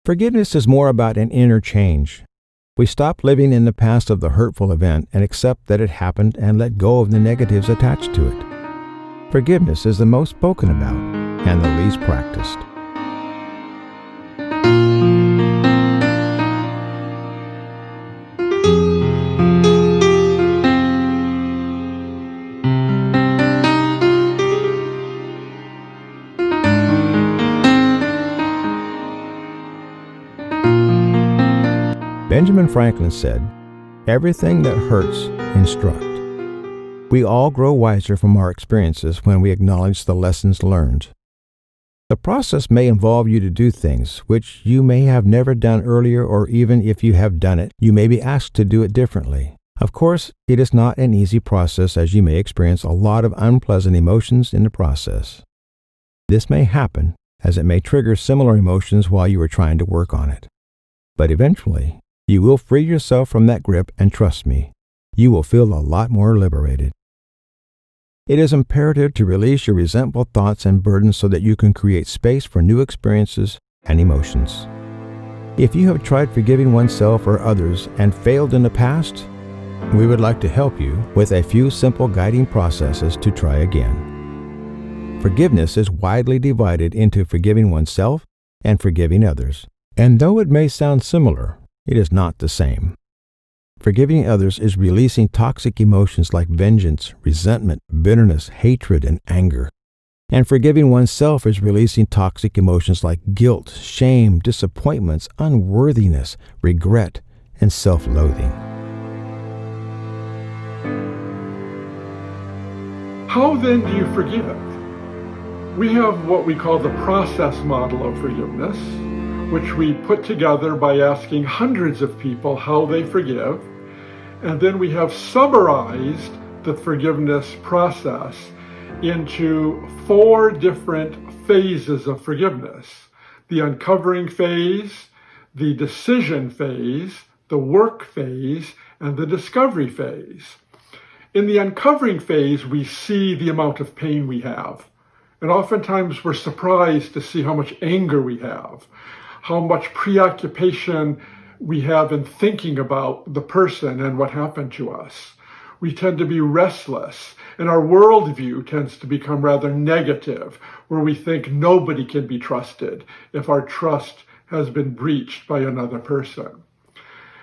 Forgiveness is more about an inner change. We stop living in the past of the hurtful event and accept that it happened and let go of the negatives attached to it. Forgiveness is the most spoken about and the least practiced. Benjamin Franklin said, "Everything that hurts, instruct." We all grow wiser from our experiences when we acknowledge the lessons learned. The process may involve you to do things which you may have never done earlier, or even if you have done it, you may be asked to do it differently. Of course, it is not an easy process, as you may experience a lot of unpleasant emotions in the process. This may happen, as it may trigger similar emotions while you are trying to work on it. But eventually, you will free yourself from that grip, and trust me, you will feel a lot more liberated. It is imperative to release your resentful thoughts and burdens so that you can create space for new experiences and emotions. If you have tried forgiving oneself or others and failed in the past, we would like to help you with a few simple guiding processes to try again. Forgiveness is widely divided into forgiving oneself and forgiving others. And though it may sound similar, it is not the same. Forgiving others is releasing toxic emotions like vengeance, resentment, bitterness, hatred, and anger. And forgiving oneself is releasing toxic emotions like guilt, shame, disappointments, unworthiness, regret, and self-loathing. How then do you forgive? We have what we call the process model of forgiveness, which we put together by asking hundreds of people how they forgive. And then we have summarized the forgiveness process into 4 different phases of forgiveness: the uncovering phase, the decision phase, the work phase, and the discovery phase. In the uncovering phase, we see the amount of pain we have. And oftentimes we're surprised to see how much anger we have, how much preoccupation we have in thinking about the person and what happened to us. We tend to be restless, and our worldview tends to become rather negative, where we think nobody can be trusted if our trust has been breached by another person.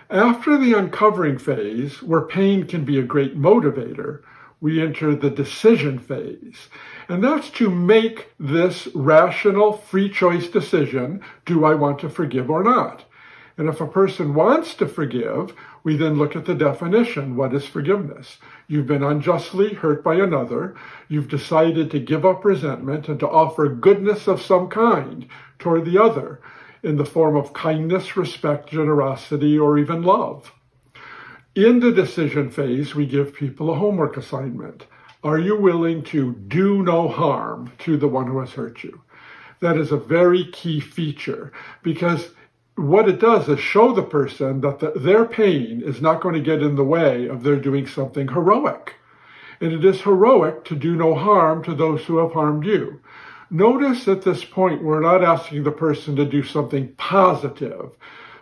After the uncovering phase, where pain can be a great motivator, we enter the decision phase. And that's to make this rational, free choice decision: do I want to forgive or not? And if a person wants to forgive, we then look at the definition. What is forgiveness? You've been unjustly hurt by another. You've decided to give up resentment and to offer goodness of some kind toward the other in the form of kindness, respect, generosity, or even love. In the decision phase, we give people a homework assignment. Are you willing to do no harm to the one who has hurt you? That is a very key feature, because what it does is show the person that their pain is not going to get in the way of their doing something heroic. And it is heroic to do no harm to those who have harmed you. Notice at this point, we're not asking the person to do something positive,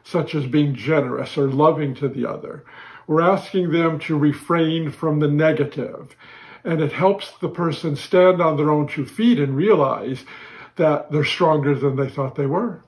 such as being generous or loving to the other. We're asking them to refrain from the negative. And it helps the person stand on their own 2 feet and realize that they're stronger than they thought they were.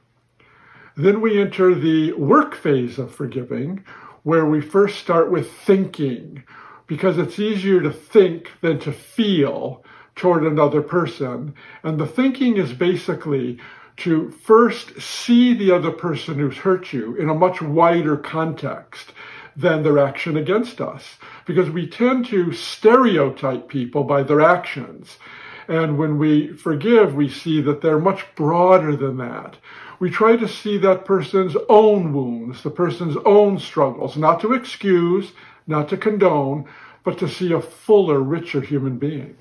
Then we enter the work phase of forgiving, where we first start with thinking, because it's easier to think than to feel toward another person. And the thinking is basically to first see the other person who's hurt you in a much wider context than their action against us, because we tend to stereotype people by their actions. And when we forgive, we see that they're much broader than that. We try to see that person's own wounds, the person's own struggles, not to excuse, not to condone, but to see a fuller, richer human being.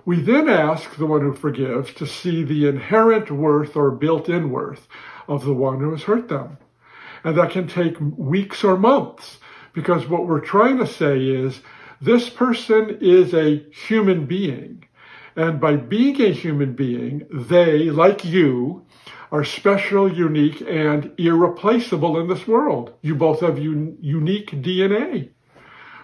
We then ask the one who forgives to see the inherent worth or built-in worth of the one who has hurt them. And that can take weeks or months, because what we're trying to say is this person is a human being. And by being a human being, they, like you, are special, unique, and irreplaceable in this world. You both have unique DNA.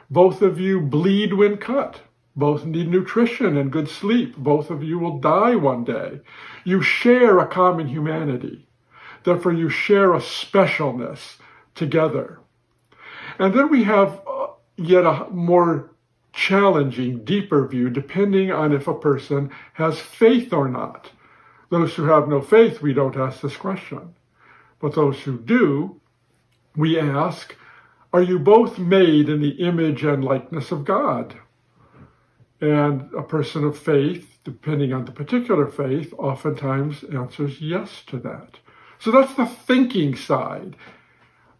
Both of you bleed when cut. Both need nutrition and good sleep. Both of you will die one day. You share a common humanity. Therefore, you share a specialness together. And then we have yet a more challenging, deeper view, depending on if a person has faith or not. Those who have no faith, we don't ask this question. But those who do, we ask, are you both made in the image and likeness of God? And a person of faith, depending on the particular faith, oftentimes answers yes to that. So that's the thinking side.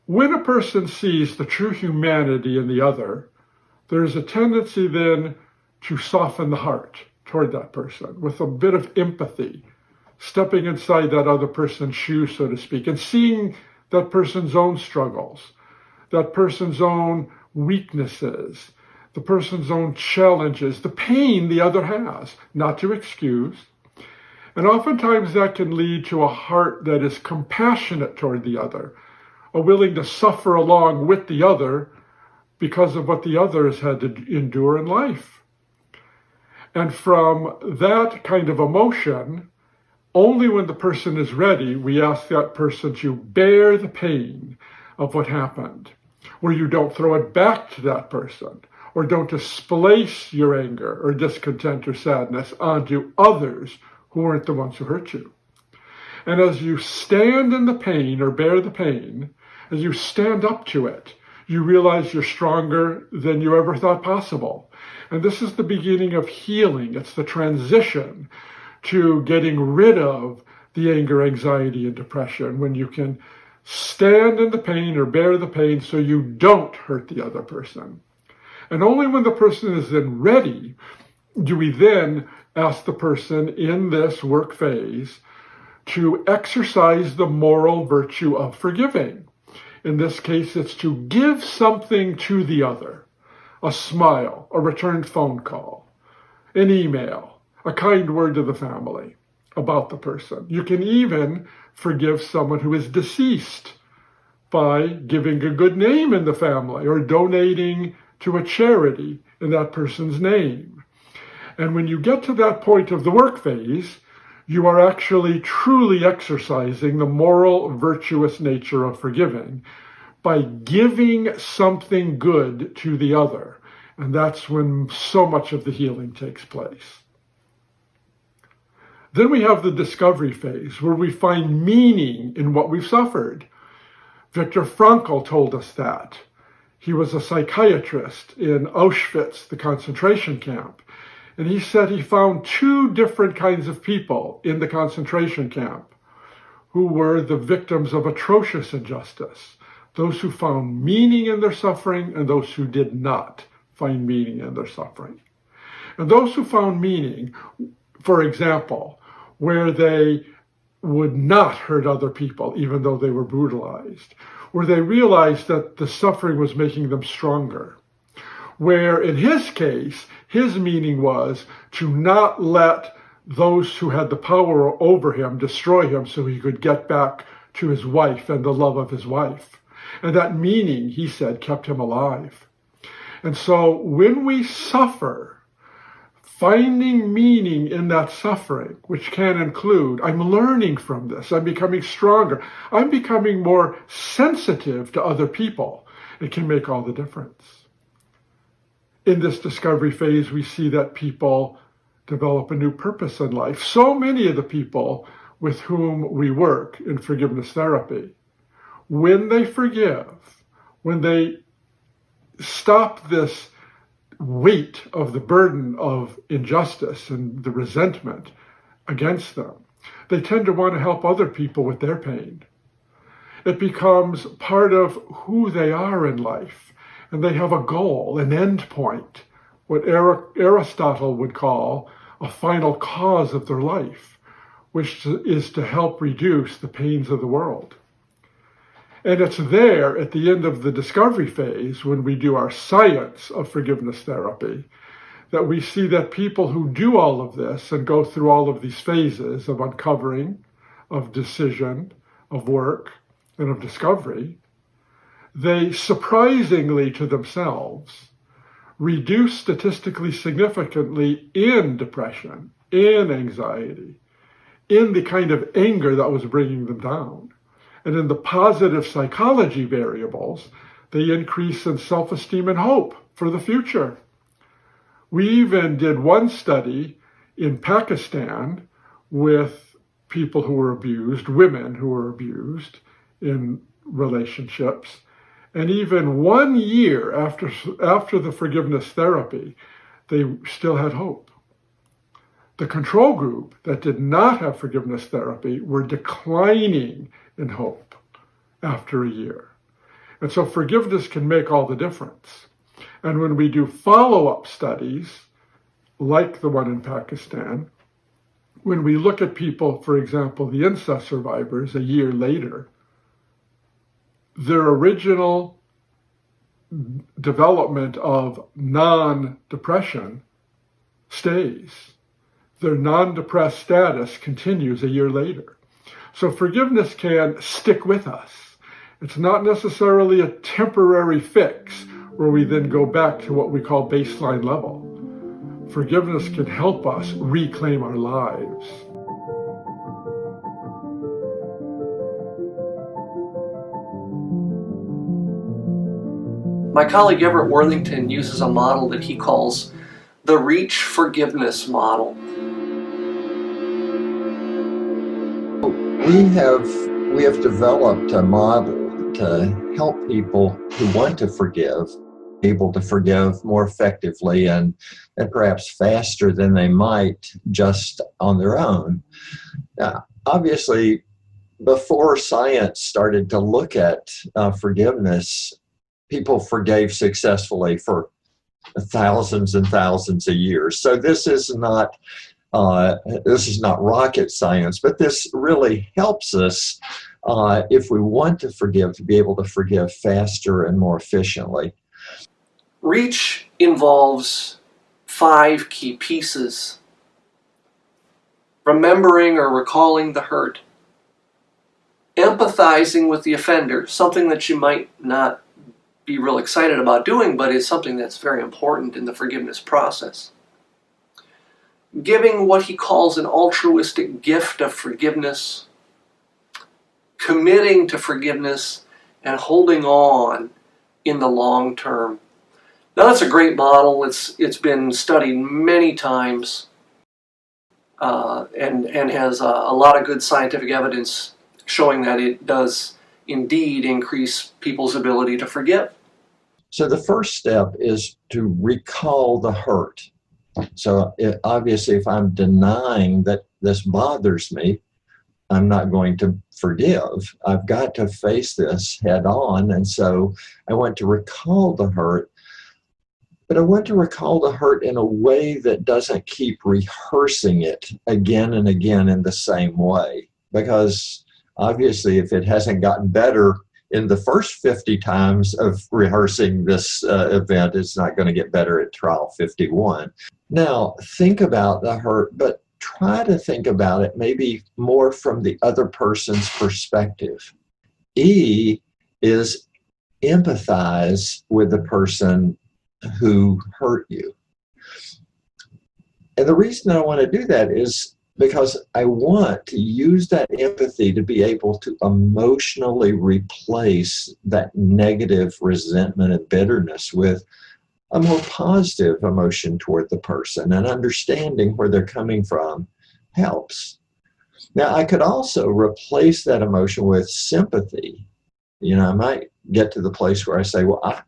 When a person sees the true humanity in the other, there's a tendency then to soften the heart toward that person with a bit of empathy, stepping inside that other person's shoes, so to speak, and seeing that person's own struggles, that person's own weaknesses, the person's own challenges, the pain the other has, not to excuse. And oftentimes that can lead to a heart that is compassionate toward the other, a willing to suffer along with the other because of what the other has had to endure in life. And from that kind of emotion, only when the person is ready, we ask that person to bear the pain of what happened, where you don't throw it back to that person, or don't displace your anger or discontent or sadness onto others who aren't the ones who hurt you. And as you stand in the pain or bear the pain, as you stand up to it, you realize you're stronger than you ever thought possible. And this is the beginning of healing. It's the transition to getting rid of the anger, anxiety, and depression, when you can stand in the pain or bear the pain so you don't hurt the other person. And only when the person is then ready do we then ask the person in this work phase to exercise the moral virtue of forgiving. In this case, it's to give something to the other, a smile, a returned phone call, an email, a kind word to the family about the person. You can even forgive someone who is deceased by giving a good name in the family or donating to a charity in that person's name. And when you get to that point of the work phase, you are actually truly exercising the moral, virtuous nature of forgiving by giving something good to the other. And that's when so much of the healing takes place. Then we have the discovery phase, where we find meaning in what we've suffered. Viktor Frankl told us that. He was a psychiatrist in Auschwitz, the concentration camp. And he said he found two different kinds of people in the concentration camp who were the victims of atrocious injustice. Those who found meaning in their suffering and those who did not find meaning in their suffering. And those who found meaning, for example, where they would not hurt other people even though they were brutalized, where they realized that the suffering was making them stronger, where in his case, his meaning was to not let those who had the power over him destroy him so he could get back to his wife and the love of his wife. And that meaning, he said, kept him alive. And so when we suffer, finding meaning in that suffering, which can include, I'm learning from this, I'm becoming stronger, I'm becoming more sensitive to other people, it can make all the difference. In this discovery phase, we see that people develop a new purpose in life. So many of the people with whom we work in forgiveness therapy, when they forgive, when they stop this weight of the burden of injustice and the resentment against them, they tend to want to help other people with their pain. It becomes part of who they are in life. And they have a goal, an end point, what Aristotle would call a final cause of their life, which is to help reduce the pains of the world. And it's there at the end of the discovery phase, when we do our science of forgiveness therapy, that we see that people who do all of this and go through all of these phases of uncovering, of decision, of work, and of discovery, they surprisingly to themselves reduce statistically significantly in depression, in anxiety, in the kind of anger that was bringing them down. And in the positive psychology variables, they increase in self-esteem and hope for the future. We even did one study in Pakistan with people who were abused, women who were abused in relationships. And even 1 year after the forgiveness therapy, they still had hope. The control group that did not have forgiveness therapy were declining in hope after a year. And so forgiveness can make all the difference. And when we do follow-up studies, like the one in Pakistan, when we look at people, for example, the incest survivors a year later, their original development of non-depression stays. Their non-depressed status continues a year later. So forgiveness can stick with us. It's not necessarily a temporary fix where we then go back to what we call baseline level. Forgiveness can help us reclaim our lives. My colleague Everett Worthington uses a model that he calls the R.E.A.C.H forgiveness model. We have developed a model to help people who want to forgive, able to forgive more effectively and perhaps faster than they might just on their own. Now, obviously, before science started to look at forgiveness, people forgave successfully for thousands and thousands of years. So this is not rocket science, but this really helps us if we want to forgive, to be able to forgive faster and more efficiently. R.E.A.C.H involves 5 key pieces: remembering or recalling the hurt, empathizing with the offender, something that you might not be real excited about doing, but is something that's very important in the forgiveness process. Giving what he calls an altruistic gift of forgiveness, committing to forgiveness, and holding on in the long term. Now that's a great model. It's been studied many times and has a lot of good scientific evidence showing that it does indeed increase people's ability to forgive. So the first step is to recall the hurt. So obviously, if I'm denying that this bothers me, I'm not going to forgive. I've got to face this head on. And so I want to recall the hurt, but I want to recall the hurt in a way that doesn't keep rehearsing it again and again in the same way. Because obviously, if it hasn't gotten better in the first 50 times of rehearsing this event, it's not going to get better at trial 51. Now, think about the hurt, but try to think about it maybe more from the other person's perspective. E is empathize with the person who hurt you. And the reason I want to do that is because I want to use that empathy to be able to emotionally replace that negative resentment and bitterness with a more positive emotion toward the person, and understanding where they're coming from helps. Now, I could also replace that emotion with sympathy. I might get to the place where I say, well,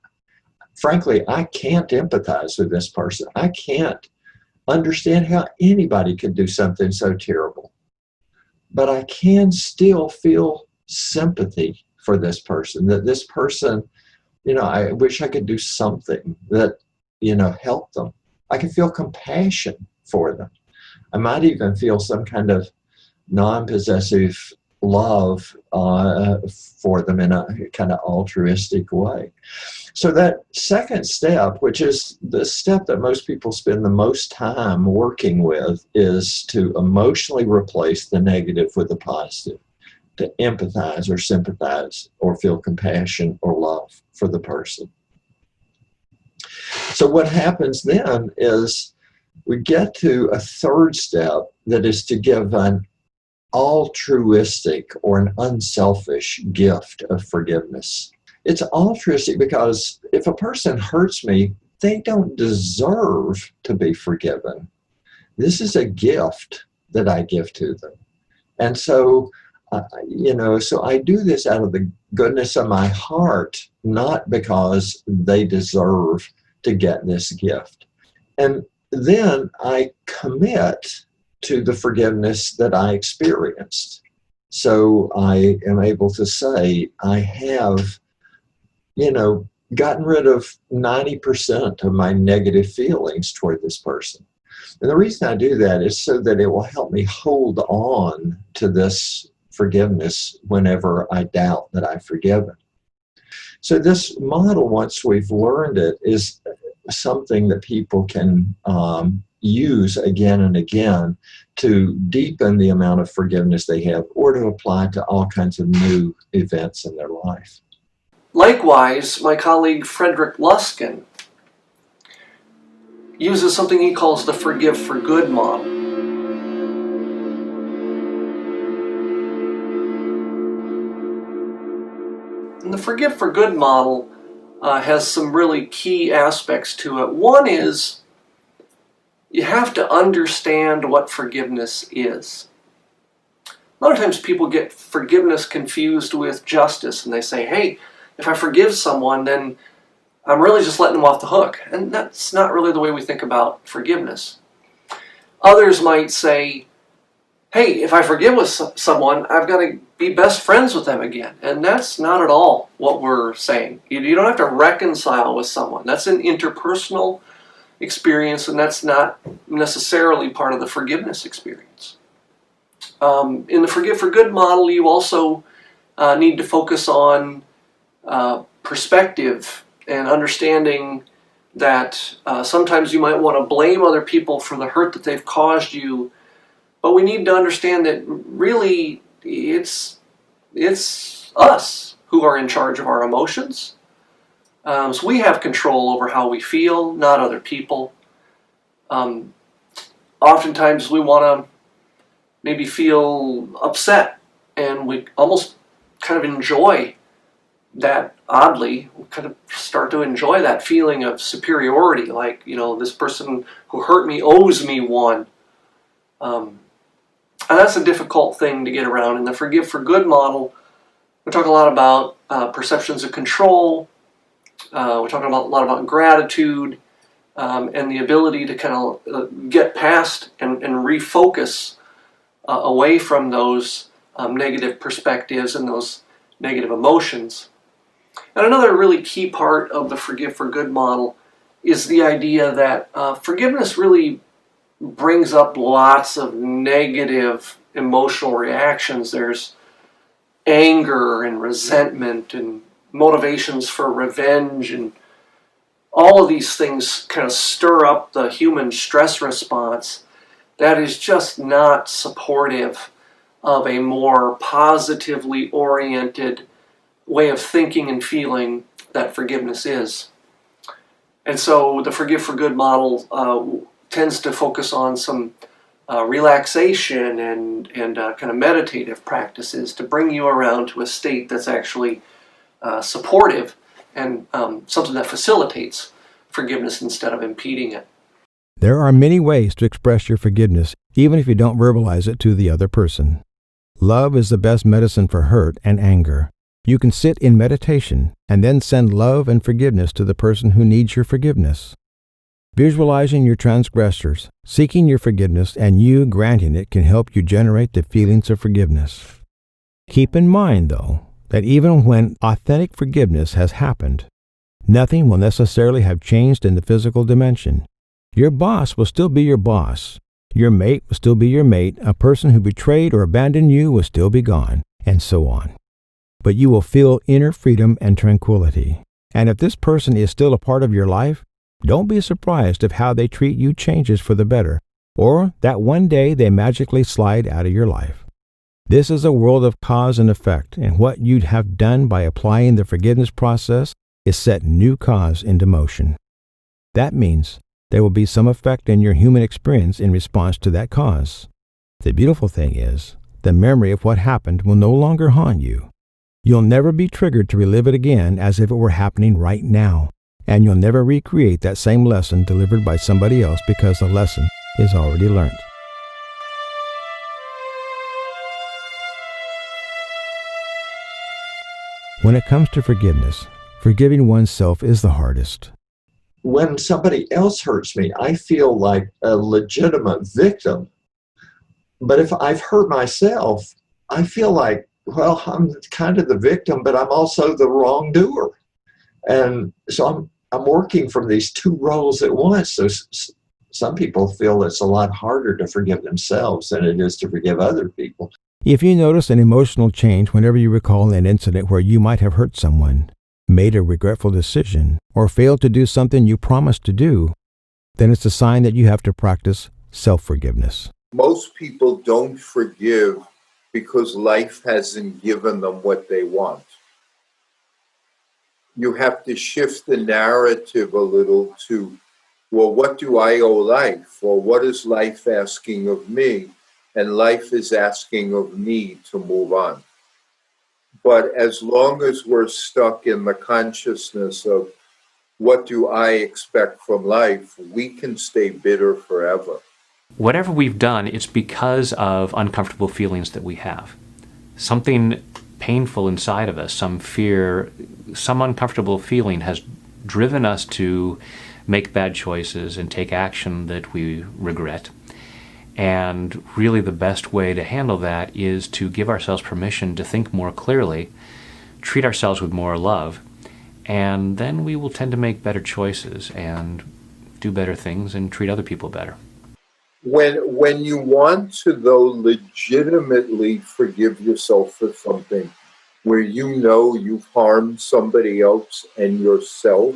frankly, I can't empathize with this person. I can't understand how anybody could do something so terrible. But I can still feel sympathy for this person, that this person, I wish I could do something that, help them. I can feel compassion for them. I might even feel some kind of non-possessive love for them in a kind of altruistic way. So that second step, which is the step that most people spend the most time working with, is to emotionally replace the negative with the positive, to empathize or sympathize or feel compassion or love for the person. So what happens then is we get to a third step that is to give an altruistic or an unselfish gift of forgiveness. It's altruistic because if a person hurts me, they don't deserve to be forgiven. This is a gift that I give to them. And so, so I do this out of the goodness of my heart, not because they deserve to get this gift. And then I commit to the forgiveness that I experienced. So I am able to say, I have, gotten rid of 90% of my negative feelings toward this person. And the reason I do that is so that it will help me hold on to this forgiveness whenever I doubt that I've forgiven. So this model, once we've learned it, is something that people can use again and again to deepen the amount of forgiveness they have or to apply to all kinds of new events in their life. Likewise, my colleague Frederic Luskin uses something he calls the forgive for good model. And the forgive for good model has some really key aspects to it. One is you have to understand what forgiveness is. A lot of times people get forgiveness confused with justice, and they say, hey, if I forgive someone, then I'm really just letting them off the hook. And that's not really the way we think about forgiveness. Others might say, hey, if I forgive someone, I've got to be best friends with them again. And that's not at all what we're saying. You don't have to reconcile with someone. That's an interpersonal experience, and that's not necessarily part of the forgiveness experience. In the forgive for good model, you also need to focus on perspective and understanding that sometimes you might want to blame other people for the hurt that they've caused you, but we need to understand that really it's us who are in charge of our emotions. So we have control over how we feel, not other people. Oftentimes we want to maybe feel upset, and we almost kind of enjoy that, oddly, we kind of start to enjoy that feeling of superiority, like, this person who hurt me owes me one. And that's a difficult thing to get around. In the forgive for good model, we talk a lot about perceptions of control. We're talking a lot about gratitude and the ability to kind of get past and refocus away from those negative perspectives and those negative emotions. And another really key part of the forgive for good model is the idea that forgiveness really brings up lots of negative emotional reactions. There's anger and resentment and motivations for revenge, and all of these things kind of stir up the human stress response that is just not supportive of a more positively oriented way of thinking and feeling that forgiveness is. And so the forgive for good model tends to focus on some relaxation and kind of meditative practices to bring you around to a state that's actually supportive and something that facilitates forgiveness instead of impeding it. There are many ways to express your forgiveness, even if you don't verbalize it to the other person. Love is the best medicine for hurt and anger. You can sit in meditation and then send love and forgiveness to the person who needs your forgiveness. Visualizing your transgressors, seeking your forgiveness, and you granting it can help you generate the feelings of forgiveness. Keep in mind, though, that even when authentic forgiveness has happened, nothing will necessarily have changed in the physical dimension. Your boss will still be your boss. Your mate will still be your mate. A person who betrayed or abandoned you will still be gone. and so on. But you will feel inner freedom and tranquility. And if this person is still a part of your life, don't be surprised if how they treat you changes for the better, or that one day they magically slide out of your life. This is a world of cause and effect, and what you'd have done by applying the forgiveness process is set new cause into motion. That means there will be some effect in your human experience in response to that cause. The beautiful thing is, the memory of what happened will no longer haunt you. You'll never be triggered to relive it again as if it were happening right now, and you'll never recreate that same lesson delivered by somebody else because the lesson is already learned. When it comes to forgiveness, forgiving oneself is the hardest. When somebody else hurts me, I feel like a legitimate victim. But if I've hurt myself, I feel like, well, I'm kind of the victim, but I'm also the wrongdoer. And so I'm working from these two roles at once. So some people feel it's a lot harder to forgive themselves than it is to forgive other people. If you notice an emotional change whenever you recall an incident where you might have hurt someone, made a regretful decision, or failed to do something you promised to do, then it's a sign that you have to practice self-forgiveness. Most people don't forgive because life hasn't given them what they want. You have to shift the narrative a little to, well, what do I owe life? Or what is life asking of me? And life is asking of me to move on. But as long as we're stuck in the consciousness of what do I expect from life, we can stay bitter forever. Whatever we've done, it's because of uncomfortable feelings that we have. Something painful inside of us, some fear, some uncomfortable feeling has driven us to make bad choices and take action that we regret. And really the best way to handle that is to give ourselves permission to think more clearly, treat ourselves with more love, and then we will tend to make better choices and do better things and treat other people better. When you want to, though, legitimately forgive yourself for something where you know you've harmed somebody else and yourself,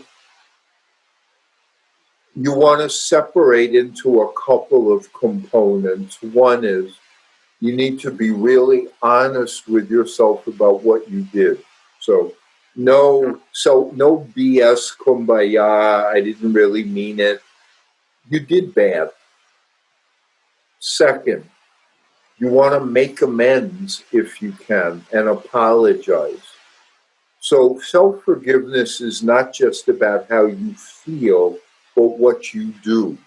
you want to separate into a couple of components. One is you need to be really honest with yourself about what you did. So no BS kumbaya, I didn't really mean it. You did bad. Second, you want to make amends if you can and apologize. So self-forgiveness is not just about how you feel, but what you do.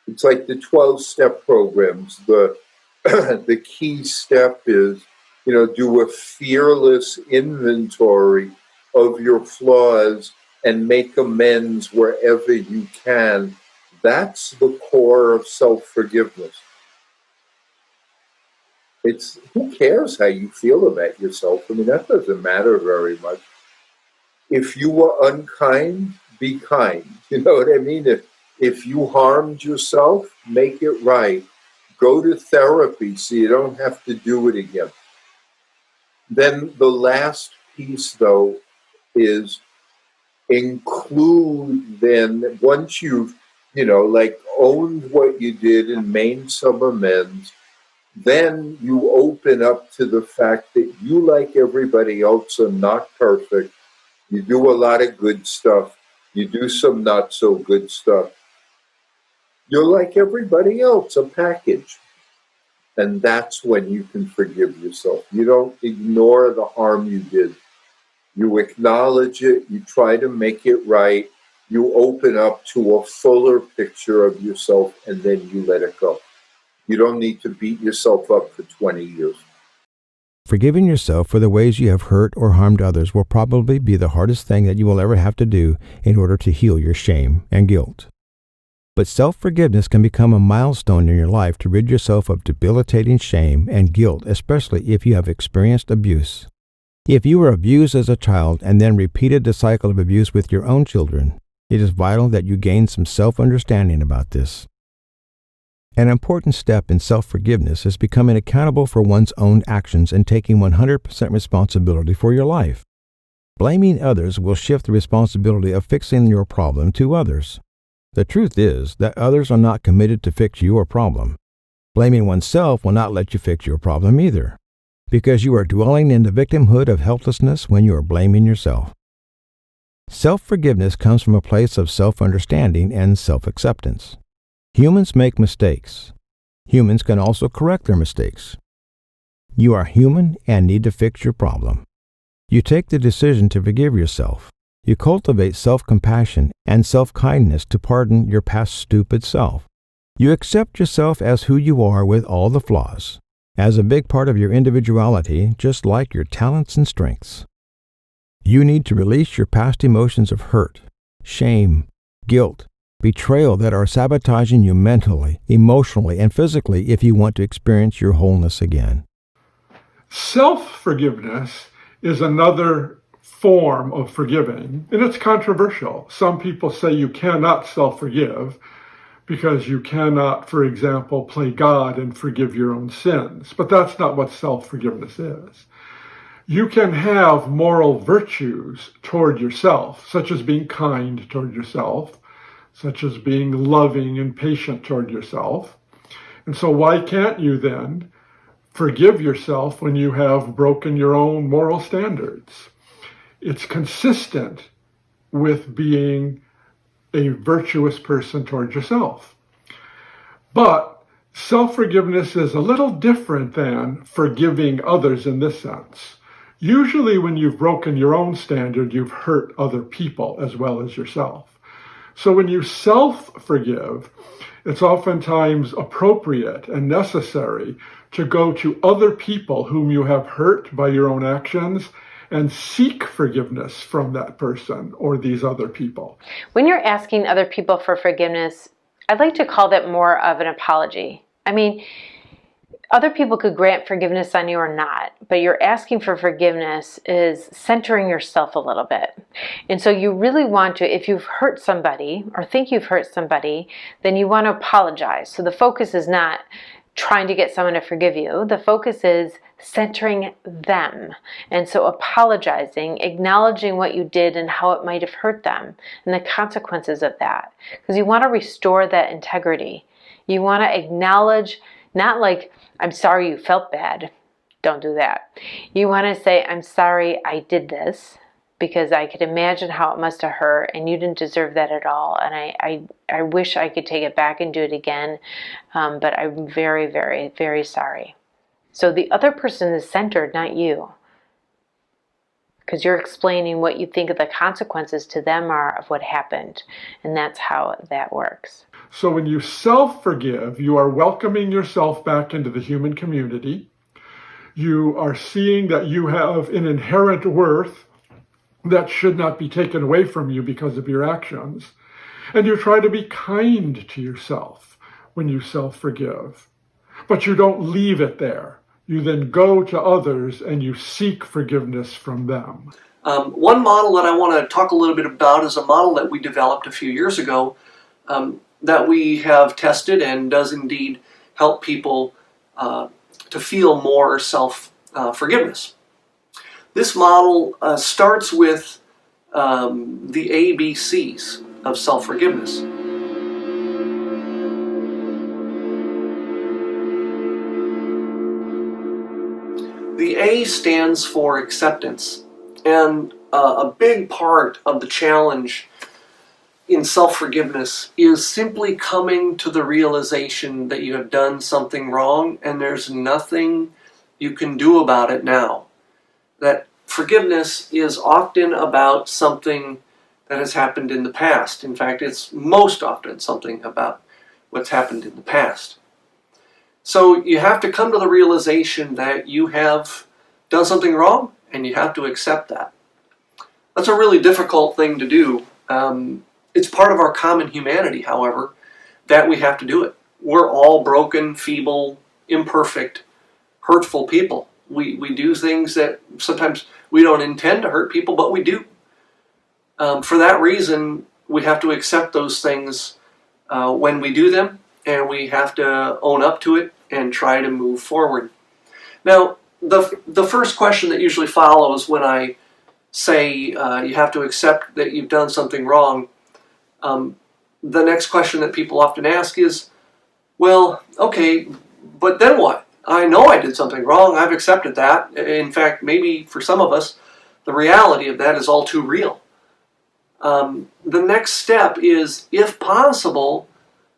It's like the 12-step programs. The key step is, do a fearless inventory of your flaws and make amends wherever you can. That's the core of self-forgiveness. It's, who cares how you feel about yourself? I mean, that doesn't matter very much. If you were unkind, be kind. You know what I mean? If you harmed yourself, make it right. Go to therapy so you don't have to do it again. Then the last piece, though, is include then, once you've, owned what you did and made some amends, then you open up to the fact that you, like everybody else, are not perfect. You do a lot of good stuff. You do some not so good stuff. You're like everybody else, a package. And that's when you can forgive yourself. You don't ignore the harm you did. You acknowledge it. You try to make it right. You open up to a fuller picture of yourself, and then you let it go. You don't need to beat yourself up for 20 years. Forgiving yourself for the ways you have hurt or harmed others will probably be the hardest thing that you will ever have to do in order to heal your shame and guilt. But self-forgiveness can become a milestone in your life to rid yourself of debilitating shame and guilt, especially if you have experienced abuse. If you were abused as a child and then repeated the cycle of abuse with your own children, it is vital that you gain some self-understanding about this. An important step in self-forgiveness is becoming accountable for one's own actions and taking 100% responsibility for your life. Blaming others will shift the responsibility of fixing your problem to others. The truth is that others are not committed to fix your problem. Blaming oneself will not let you fix your problem either, because you are dwelling in the victimhood of helplessness when you are blaming yourself. Self-forgiveness comes from a place of self-understanding and self-acceptance. Humans make mistakes. Humans can also correct their mistakes. You are human and need to fix your problem. You take the decision to forgive yourself. You cultivate self-compassion and self-kindness to pardon your past stupid self. You accept yourself as who you are with all the flaws, as a big part of your individuality, just like your talents and strengths. You need to release your past emotions of hurt, shame, guilt, betrayal that are sabotaging you mentally, emotionally, and physically if you want to experience your wholeness again. Self-forgiveness is another form of forgiving, and it's controversial. Some people say you cannot self-forgive because you cannot, for example, play God and forgive your own sins. But that's not what self-forgiveness is. You can have moral virtues toward yourself, such as being kind toward yourself, such as being loving and patient toward yourself. And so why can't you then forgive yourself when you have broken your own moral standards? It's consistent with being a virtuous person toward yourself. But self-forgiveness is a little different than forgiving others in this sense. Usually when you've broken your own standard, you've hurt other people as well as yourself. So when you self-forgive, it's oftentimes appropriate and necessary to go to other people whom you have hurt by your own actions and seek forgiveness from that person or these other people. When you're asking other people for forgiveness, I'd like to call that more of an apology. I mean, other people could grant forgiveness on you or not, but you're asking for forgiveness is centering yourself a little bit. And so you really want to, if you've hurt somebody or think you've hurt somebody, then you want to apologize. So the focus is not trying to get someone to forgive you. The focus is centering them. And so apologizing, acknowledging what you did and how it might have hurt them and the consequences of that. Because you want to restore that integrity. You want to acknowledge, not like, I'm sorry you felt bad. Don't do that. You want to say, I'm sorry I did this because I could imagine how it must have hurt and you didn't deserve that at all. And I wish I could take it back and do it again. But I'm very, very, very sorry. So the other person is centered, not you. Because you're explaining what you think of the consequences to them are of what happened. And that's how that works. So when you self-forgive, you are welcoming yourself back into the human community. You are seeing that you have an inherent worth that should not be taken away from you because of your actions. And you try to be kind to yourself when you self-forgive. But you don't leave it there. You then go to others and you seek forgiveness from them. One model that I want to talk a little bit about is a model that we developed a few years ago that we have tested and does indeed help people to feel more self-forgiveness. This model starts with the ABCs of self-forgiveness. The A stands for acceptance, and a big part of the challenge in self-forgiveness is simply coming to the realization that you have done something wrong and there's nothing you can do about it now. That forgiveness is often about something that has happened in the past. In fact, it's most often something about what's happened in the past. So you have to come to the realization that you have done something wrong and you have to accept that. That's a really difficult thing to do. It's part of our common humanity, however, that we have to do it. We're all broken, feeble, imperfect, hurtful people. We do things that sometimes we don't intend to hurt people, but we do. For that reason, we have to accept those things when we do them, and we have to own up to it and try to move forward. Now, the first question that usually follows when I say you have to accept that you've done something wrong, the next question that people often ask is, well, okay, but then what? I know I did something wrong. I've accepted that. In fact, maybe for some of us, the reality of that is all too real. The next step is, if possible,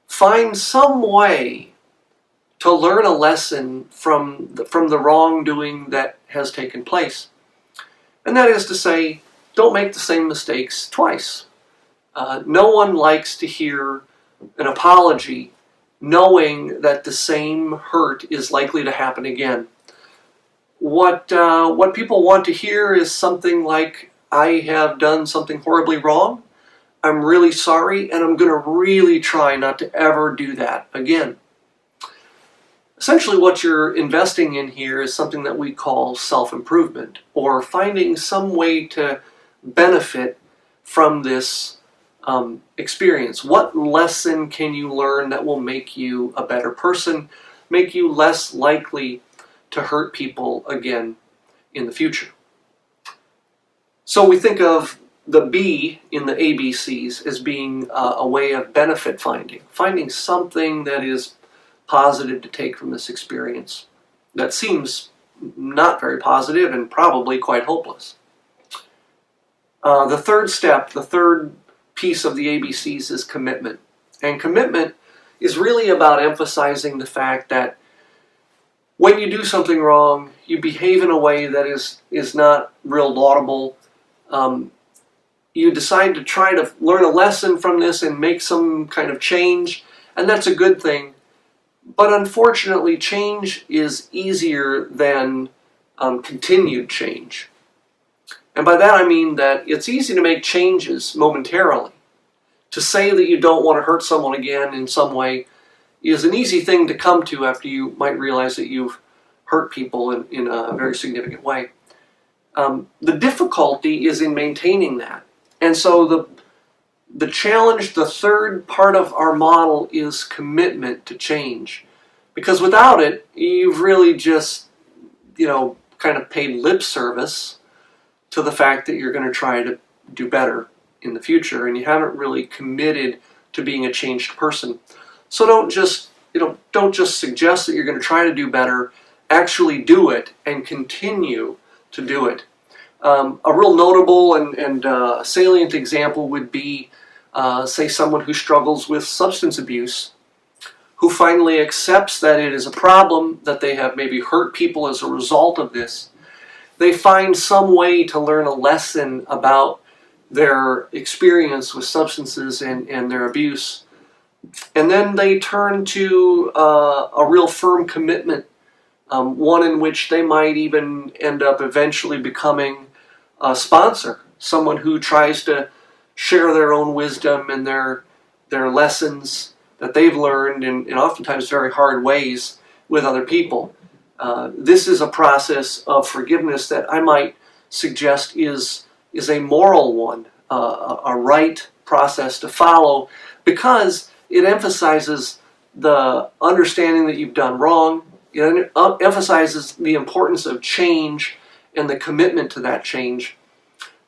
find some way to learn a lesson from the wrongdoing that has taken place. And that is to say, don't make the same mistakes twice. No one likes to hear an apology knowing that the same hurt is likely to happen again. What people want to hear is something like, I have done something horribly wrong, I'm really sorry, and I'm going to really try not to ever do that again. Essentially what you're investing in here is something that we call self-improvement, or finding some way to benefit from this experience. What lesson can you learn that will make you a better person, make you less likely to hurt people again in the future? So we think of the B in the ABCs as being a way of benefit finding something that is positive to take from this experience that seems not very positive and probably quite hopeless. The third step, the third piece of the ABCs is commitment. And commitment is really about emphasizing the fact that when you do something wrong, you behave in a way that is not real laudable. You decide to try to learn a lesson from this and make some kind of change, and that's a good thing. But unfortunately, change is easier than continued change. And by that I mean that it's easy to make changes momentarily. To say that you don't want to hurt someone again in some way is an easy thing to come to after you might realize that you've hurt people in a very significant way. The difficulty is in maintaining that. And so the challenge, the third part of our model, is commitment to change. Because without it, you've really just, kind of paid lip service to the fact that you're going to try to do better in the future, and you haven't really committed to being a changed person. So don't just suggest that you're going to try to do better. Actually do it and continue to do it. A real notable and salient example would be, say, someone who struggles with substance abuse, who finally accepts that it is a problem, that they have maybe hurt people as a result of this. They find some way to learn a lesson about their experience with substances and their abuse. And then they turn to a real firm commitment, one in which they might even end up eventually becoming a sponsor, someone who tries to share their own wisdom and their lessons that they've learned in oftentimes very hard ways with other people. This is a process of forgiveness that I might suggest is a moral one, a right process to follow, because it emphasizes the understanding that you've done wrong. It emphasizes the importance of change and the commitment to that change.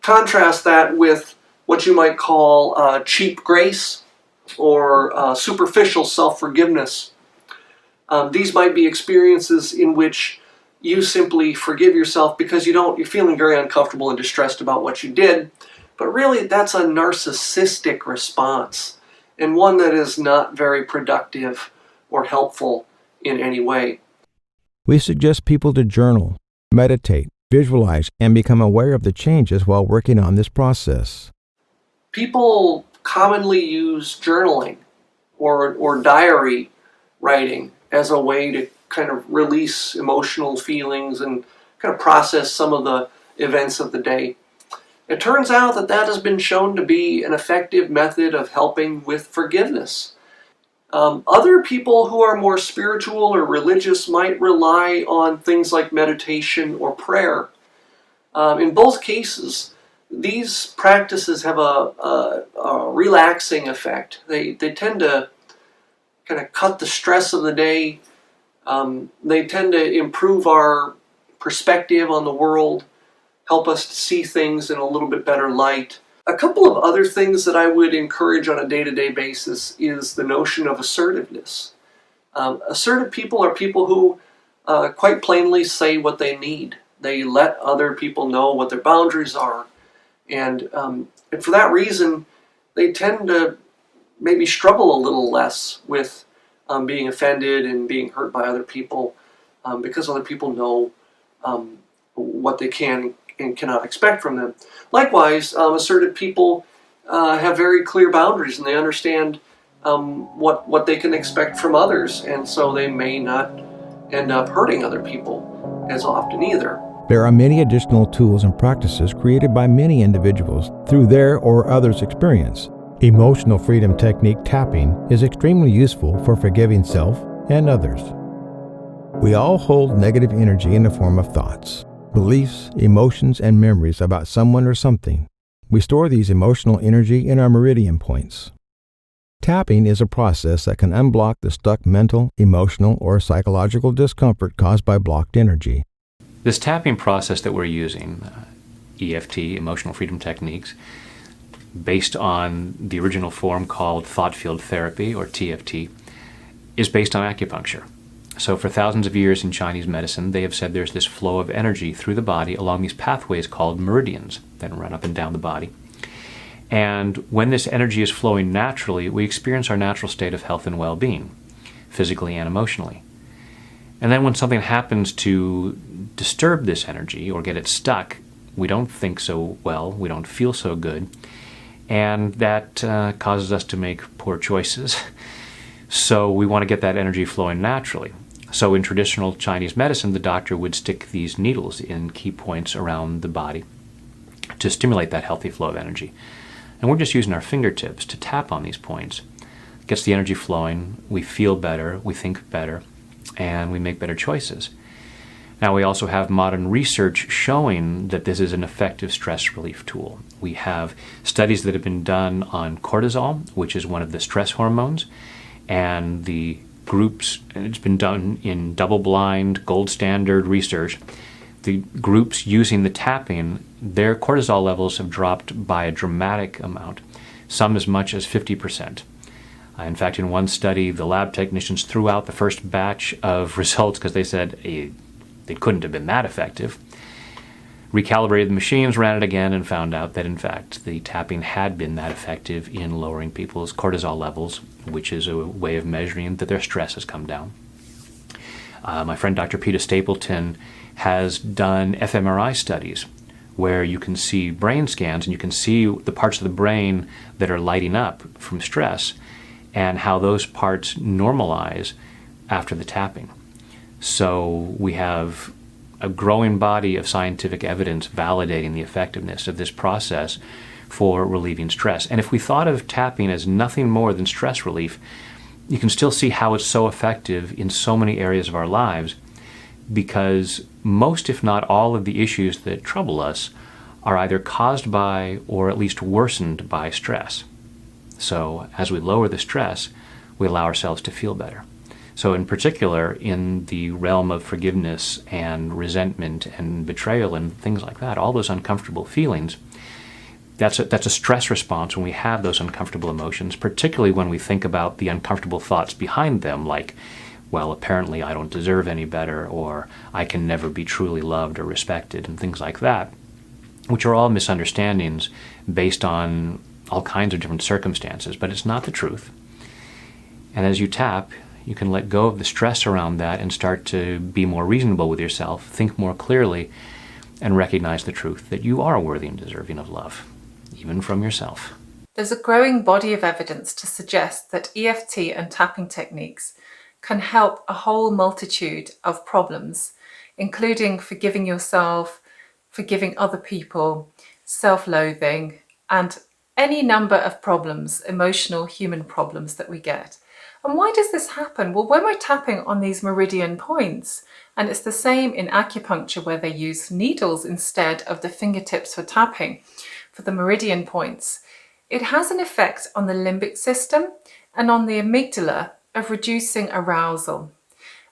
Contrast that with what you might call cheap grace or superficial self-forgiveness. These might be experiences in which you simply forgive yourself because you're feeling very uncomfortable and distressed about what you did, but really that's a narcissistic response, and one that is not very productive or helpful in any way. We suggest people to journal, meditate, visualize, and become aware of the changes while working on this process. People commonly use journaling or diary writing as a way to kind of release emotional feelings and kind of process some of the events of the day. It turns out that has been shown to be an effective method of helping with forgiveness. Other people who are more spiritual or religious might rely on things like meditation or prayer. In both cases, these practices have a relaxing effect. They tend to kind of cut the stress of the day. They tend to improve our perspective on the world, help us to see things in a little bit better light. A couple of other things that I would encourage on a day-to-day basis is the notion of assertiveness. Assertive people are people who quite plainly say what they need. They let other people know what their boundaries are. And for that reason, they tend to maybe struggle a little less with being offended and being hurt by other people because other people know what they can and cannot expect from them. Likewise, assertive people have very clear boundaries, and they understand what they can expect from others, and so they may not end up hurting other people as often either. There are many additional tools and practices created by many individuals through their or others' experience. Emotional freedom technique tapping is extremely useful for forgiving self and others. We all hold negative energy in the form of thoughts, beliefs, emotions, and memories about someone or something. We store these emotional energy in our meridian points. Tapping is a process that can unblock the stuck mental, emotional, or psychological discomfort caused by blocked energy. This tapping process that we're using, E.F.T, Emotional Freedom Techniques, based on the original form called thought field therapy, or TFT, is based on acupuncture. So for thousands of years in Chinese medicine, they have said there's this flow of energy through the body along these pathways called meridians that run up and down the body. And when this energy is flowing naturally, we experience our natural state of health and well-being, physically and emotionally. And then when something happens to disturb this energy or get it stuck, we don't think so well, we don't feel so good, and that causes us to make poor choices. So we want to get that energy flowing naturally. So in traditional Chinese medicine, the doctor would stick these needles in key points around the body to stimulate that healthy flow of energy. And we're just using our fingertips to tap on these points. It gets the energy flowing, we feel better, we think better, and we make better choices. Now, we also have modern research showing that this is an effective stress relief tool. We have studies that have been done on cortisol, which is one of the stress hormones, and the groups, and it's been done in double-blind, gold standard research. The groups using the tapping, their cortisol levels have dropped by a dramatic amount, some as much as 50%. In fact, in one study, the lab technicians threw out the first batch of results because they said they couldn't have been that effective. Recalibrated the machines, ran it again, and found out that, in fact, the tapping had been that effective in lowering people's cortisol levels, which is a way of measuring that their stress has come down. My friend Dr. Peter Stapleton has done fMRI studies where you can see brain scans and you can see the parts of the brain that are lighting up from stress and how those parts normalize after the tapping. So we have a growing body of scientific evidence validating the effectiveness of this process for relieving stress. And if we thought of tapping as nothing more than stress relief, you can still see how it's so effective in so many areas of our lives, because most, if not all, of the issues that trouble us are either caused by or at least worsened by stress. So as we lower the stress, we allow ourselves to feel better. So in particular, in the realm of forgiveness and resentment and betrayal and things like that, all those uncomfortable feelings, that's a stress response when we have those uncomfortable emotions, particularly when we think about the uncomfortable thoughts behind them, like, well, apparently I don't deserve any better, or I can never be truly loved or respected, and things like that, which are all misunderstandings based on all kinds of different circumstances, but it's not the truth. And as you tap, you can let go of the stress around that and start to be more reasonable with yourself, think more clearly, and recognize the truth that you are worthy and deserving of love, even from yourself. There's a growing body of evidence to suggest that EFT and tapping techniques can help a whole multitude of problems, including forgiving yourself, forgiving other people, self-loathing, and any number of problems, emotional human problems that we get. And why does this happen? Well, when we're tapping on these meridian points, and it's the same in acupuncture where they use needles instead of the fingertips for tapping for the meridian points, it has an effect on the limbic system and on the amygdala, of reducing arousal.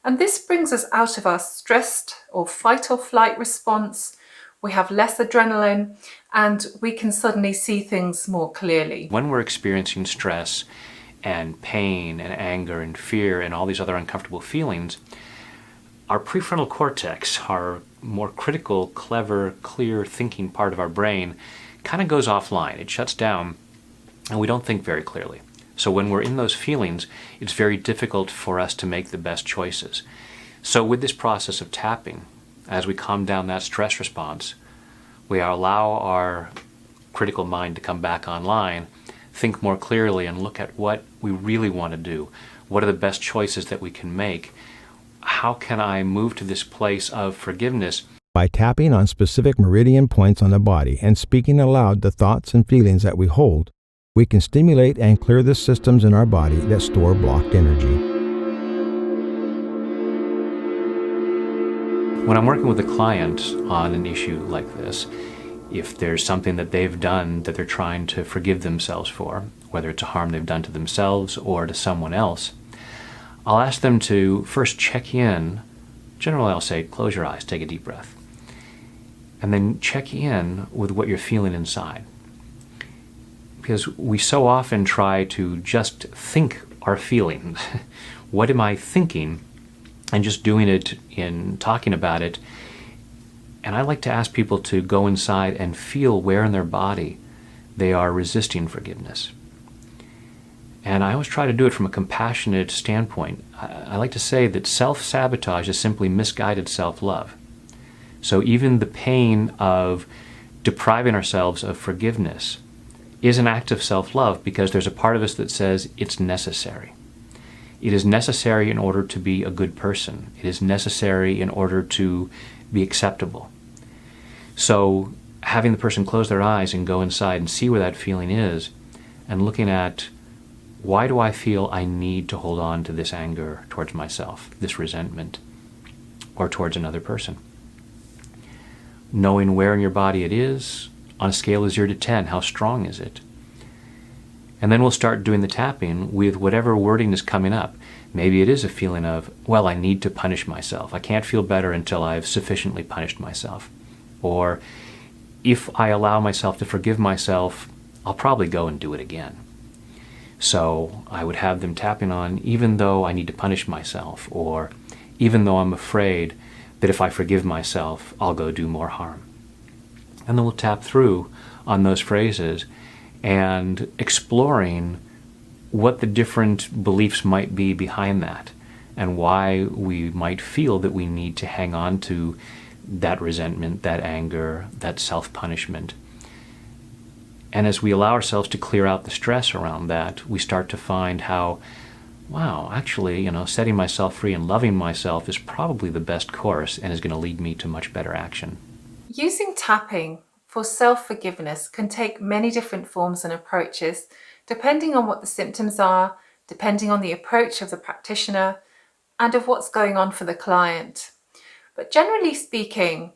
And this brings us out of our stressed or fight or flight response. We have less adrenaline and we can suddenly see things more clearly. When we're experiencing stress and pain and anger and fear and all these other uncomfortable feelings, our prefrontal cortex, our more critical, clever, clear thinking part of our brain, kind of goes offline. It shuts down and we don't think very clearly. So when we're in those feelings, it's very difficult for us to make the best choices. So with this process of tapping, as we calm down that stress response, we allow our critical mind to come back online, think more clearly, and look at what we really want to do. What are the best choices that we can make? How can I move to this place of forgiveness? By tapping on specific meridian points on the body and speaking aloud the thoughts and feelings that we hold, we can stimulate and clear the systems in our body that store blocked energy. When I'm working with a client on an issue like this, if there's something that they've done that they're trying to forgive themselves for, whether it's a harm they've done to themselves or to someone else, I'll ask them to first check in. Generally, I'll say, close your eyes, take a deep breath, and then check in with what you're feeling inside. Because we so often try to just think our feelings. What am I thinking? And just doing it in talking about it. And I like to ask people to go inside and feel where in their body they are resisting forgiveness. And I always try to do it from a compassionate standpoint. I like to say that self-sabotage is simply misguided self-love. So even the pain of depriving ourselves of forgiveness is an act of self-love because there's a part of us that says it's necessary. It is necessary in order to be a good person. It is necessary in order to be acceptable. So having the person close their eyes and go inside and see where that feeling is, and looking at, why do I feel I need to hold on to this anger towards myself, this resentment, or towards another person? Knowing where in your body it is, on a scale of 0 to 10, how strong is it? And then we'll start doing the tapping with whatever wording is coming up. Maybe it is a feeling of, well, I need to punish myself. I can't feel better until I've sufficiently punished myself. Or if I allow myself to forgive myself, I'll probably go and do it again. So I would have them tapping on, even though I need to punish myself, or even though I'm afraid that if I forgive myself, I'll go do more harm. And then we'll tap through on those phrases and exploring what the different beliefs might be behind that and why we might feel that we need to hang on to that resentment, that anger, that self-punishment. And as we allow ourselves to clear out the stress around that, we start to find how, wow, actually, setting myself free and loving myself is probably the best course and is going to lead me to much better action. Using tapping for self-forgiveness can take many different forms and approaches, depending on what the symptoms are, depending on the approach of the practitioner, and of what's going on for the client. But generally speaking,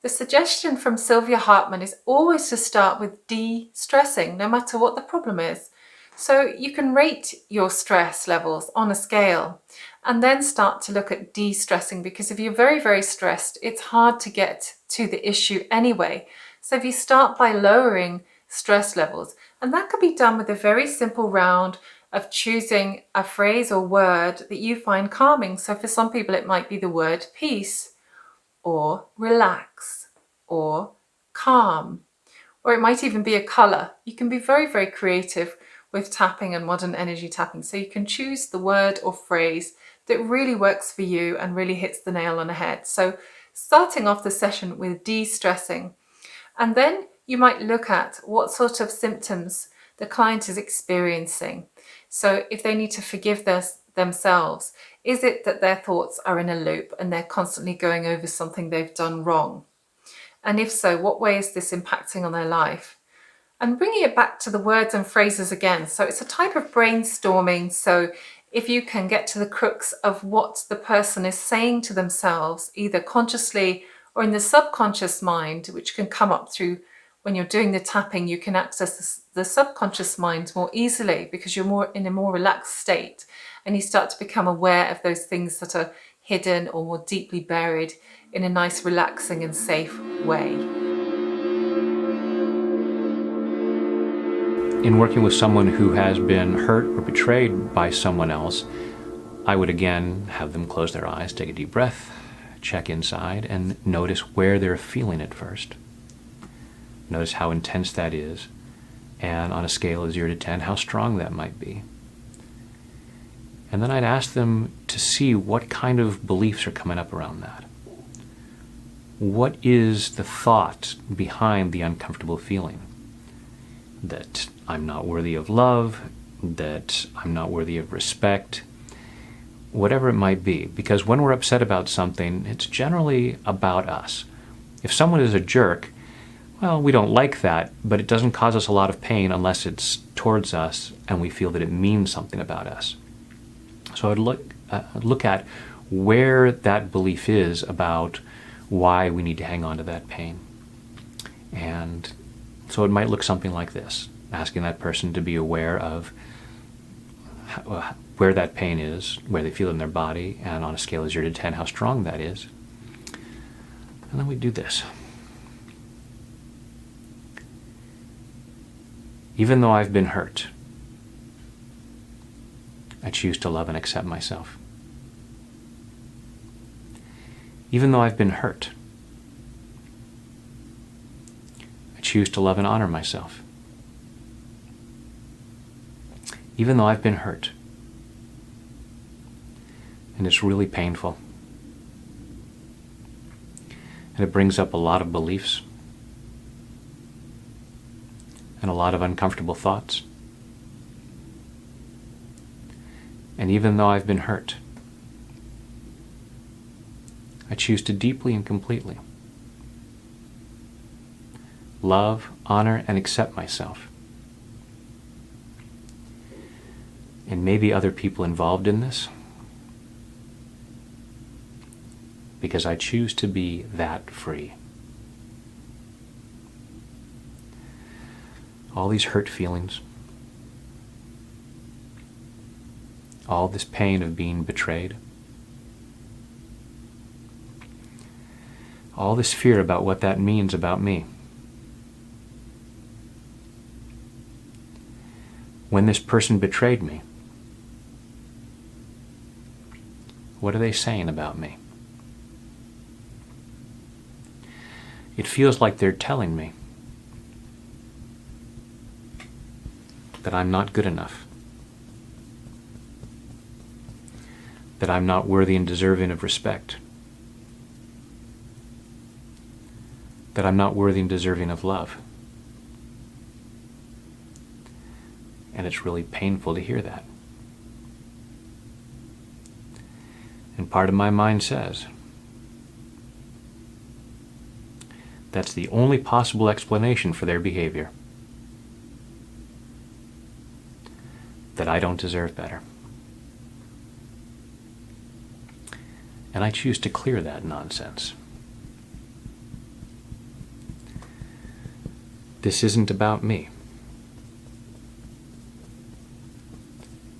the suggestion from Sylvia Hartman is always to start with de-stressing, no matter what the problem is. So you can rate your stress levels on a scale and then start to look at de-stressing, because if you're very, very stressed, it's hard to get to the issue anyway. So if you start by lowering stress levels, and that could be done with a very simple round of choosing a phrase or word that you find calming. So for some people, it might be the word peace, or relax, or calm, or it might even be a color. You can be very, very creative with tapping and modern energy tapping. So you can choose the word or phrase that really works for you and really hits the nail on the head. So starting off the session with de-stressing, and then you might look at what sort of symptoms the client is experiencing. So if they need to forgive themselves, is it that their thoughts are in a loop and they're constantly going over something they've done wrong? And if so, what way is this impacting on their life? And bringing it back to the words and phrases again. So it's a type of brainstorming. So if you can get to the crux of what the person is saying to themselves, either consciously or in the subconscious mind, which can come up through when you're doing the tapping, you can access the subconscious mind more easily because you're more in a more relaxed state. and you start to become aware of those things that are hidden or more deeply buried in a nice, relaxing and safe way. In working with someone who has been hurt or betrayed by someone else, I would again have them close their eyes, take a deep breath, check inside, and notice where they're feeling it first. Notice how intense that is, and on a scale of 0 to 10, how strong that might be. And then I'd ask them to see what kind of beliefs are coming up around that. What is the thought behind the uncomfortable feeling? That I'm not worthy of love, that I'm not worthy of respect, whatever it might be. Because when we're upset about something, it's generally about us. If someone is a jerk, well, we don't like that, but it doesn't cause us a lot of pain unless it's towards us and we feel that it means something about us. So I'd look at where that belief is about why we need to hang on to that pain. And so it might look something like this, asking that person to be aware of where that pain is, where they feel it in their body, and on a scale of 0 to 10, how strong that is. And then we do this. Even though I've been hurt, I choose to love and accept myself. Even though I've been hurt, I choose to love and honor myself. Even though I've been hurt, and it's really painful, and it brings up a lot of beliefs and a lot of uncomfortable thoughts. And even though I've been hurt, I choose to deeply and completely love, honor, and accept myself. And maybe other people involved in this, because I choose to be that free. All these hurt feelings, all this pain of being betrayed, all this fear about what that means about me. When this person betrayed me, what are they saying about me? It feels like they're telling me that I'm not good enough, that I'm not worthy and deserving of respect, that I'm not worthy and deserving of love. And it's really painful to hear that. And part of my mind says, that's the only possible explanation for their behavior. That I don't deserve better. And I choose to clear that nonsense. This isn't about me.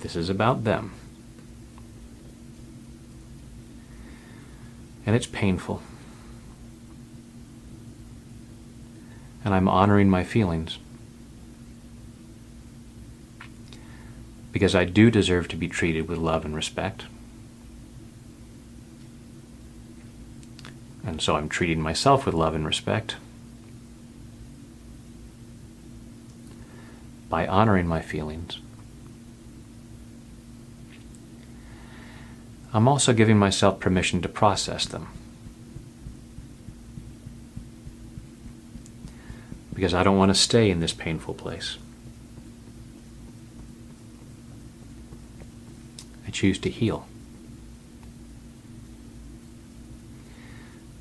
This is about them. And it's painful. And I'm honoring my feelings. Because I do deserve to be treated with love and respect. And so I'm treating myself with love and respect by honoring my feelings. I'm also giving myself permission to process them. Because I don't want to stay in this painful place. I choose to heal.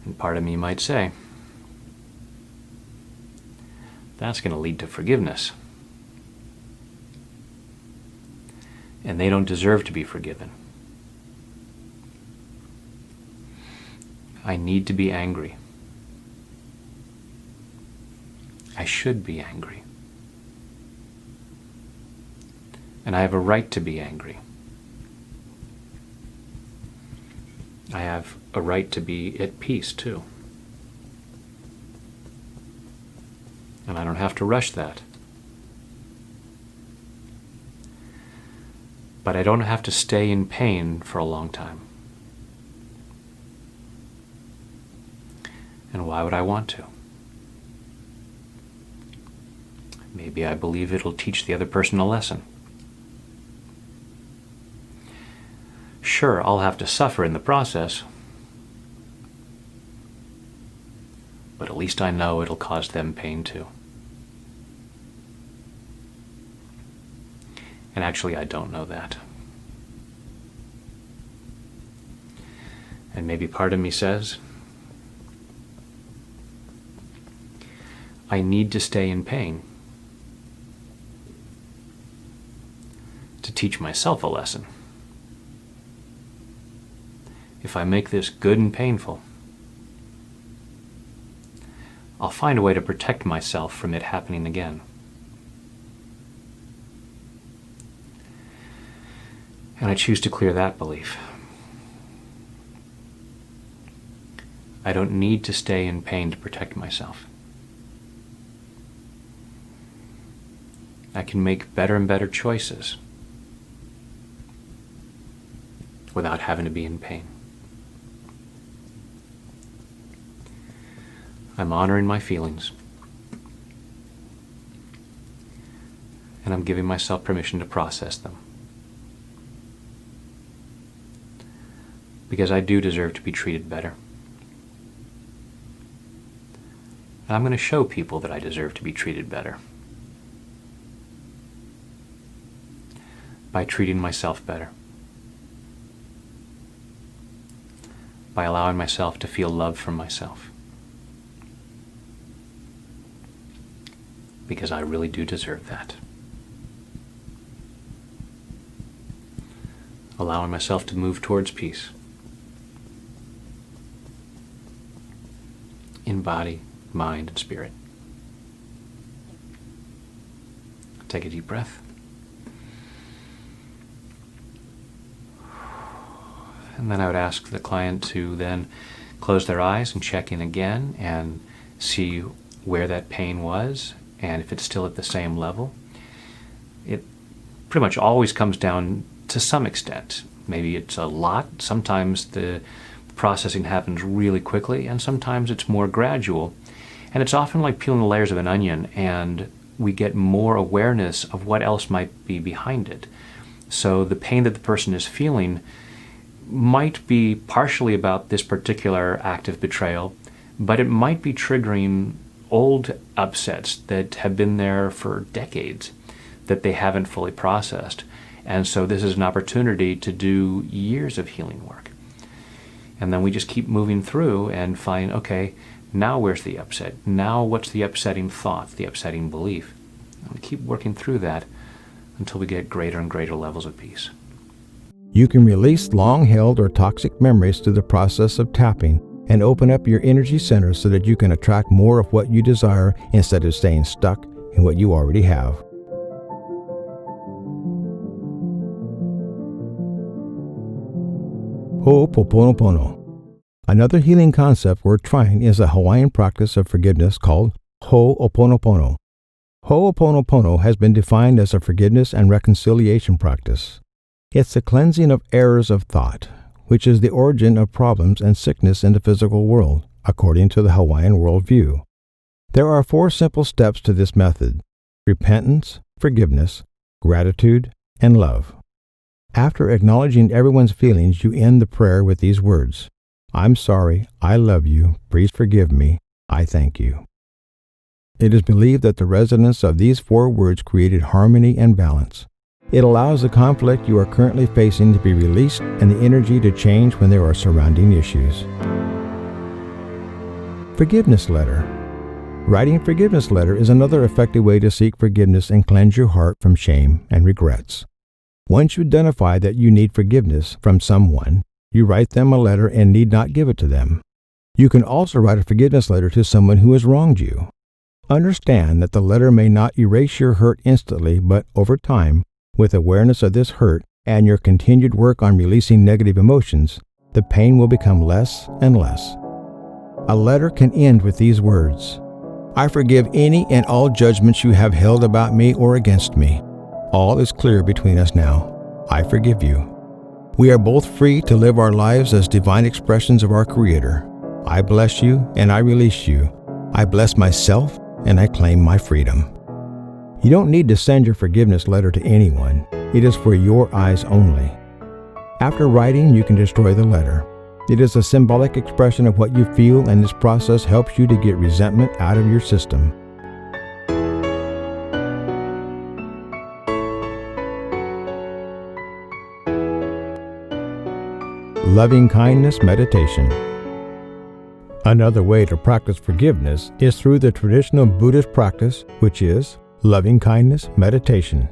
And part of me might say, that's going to lead to forgiveness. And they don't deserve to be forgiven. I need to be angry. I should be angry. And I have a right to be angry. I have a right to be at peace too. And I don't have to rush that. But I don't have to stay in pain for a long time. And why would I want to? Maybe I believe it'll teach the other person a lesson. Sure, I'll have to suffer in the process, but at least I know it'll cause them pain too. And actually, I don't know that. And maybe part of me says, I need to stay in pain to teach myself a lesson. If I make this good and painful, I'll find a way to protect myself from it happening again. And I choose to clear that belief. I don't need to stay in pain to protect myself. I can make better and better choices without having to be in pain. I'm honoring my feelings, and I'm giving myself permission to process them. Because I do deserve to be treated better. And I'm going to show people that I deserve to be treated better by treating myself better, by allowing myself to feel love from myself. Because I really do deserve that. Allowing myself to move towards peace. In body, mind, and spirit. Take a deep breath. And then I would ask the client to then close their eyes and check in again and see where that pain was and if it's still at the same level. It pretty much always comes down to some extent. Maybe it's a lot. Sometimes the processing happens really quickly, and sometimes it's more gradual. And it's often like peeling the layers of an onion, and we get more awareness of what else might be behind it. So the pain that the person is feeling might be partially about this particular act of betrayal, but it might be triggering old upsets that have been there for decades that they haven't fully processed. And so this is an opportunity to do years of healing work. And then we just keep moving through and find, okay, now where's the upset? Now what's the upsetting thought, the upsetting belief? And we keep working through that until we get greater and greater levels of peace. You can release long-held or toxic memories through the process of tapping and open up your energy center so that you can attract more of what you desire instead of staying stuck in what you already have. Ho'oponopono. Another healing concept we're trying is a Hawaiian practice of forgiveness called Ho'oponopono. Ho'oponopono has been defined as a forgiveness and reconciliation practice. It's the cleansing of errors of thought, which is the origin of problems and sickness in the physical world, according to the Hawaiian worldview. There are 4 simple steps to this method: repentance, forgiveness, gratitude, and love. After acknowledging everyone's feelings, you end the prayer with these words: I'm sorry, I love you, please forgive me, I thank you. It is believed that the resonance of these 4 words created harmony and balance. It allows the conflict you are currently facing to be released and the energy to change when there are surrounding issues. Forgiveness letter. Writing a forgiveness letter is another effective way to seek forgiveness and cleanse your heart from shame and regrets. Once you identify that you need forgiveness from someone, you write them a letter and need not give it to them. You can also write a forgiveness letter to someone who has wronged you. Understand that the letter may not erase your hurt instantly, but over time, with awareness of this hurt and your continued work on releasing negative emotions, the pain will become less and less. A letter can end with these words: I forgive any and all judgments you have held about me or against me. All is clear between us now. I forgive you. We are both free to live our lives as divine expressions of our Creator. I bless you and I release you. I bless myself and I claim my freedom. You don't need to send your forgiveness letter to anyone. It is for your eyes only. After writing, you can destroy the letter. It is a symbolic expression of what you feel, and this process helps you to get resentment out of your system. Loving kindness meditation. Another way to practice forgiveness is through the traditional Buddhist practice, which is loving kindness meditation.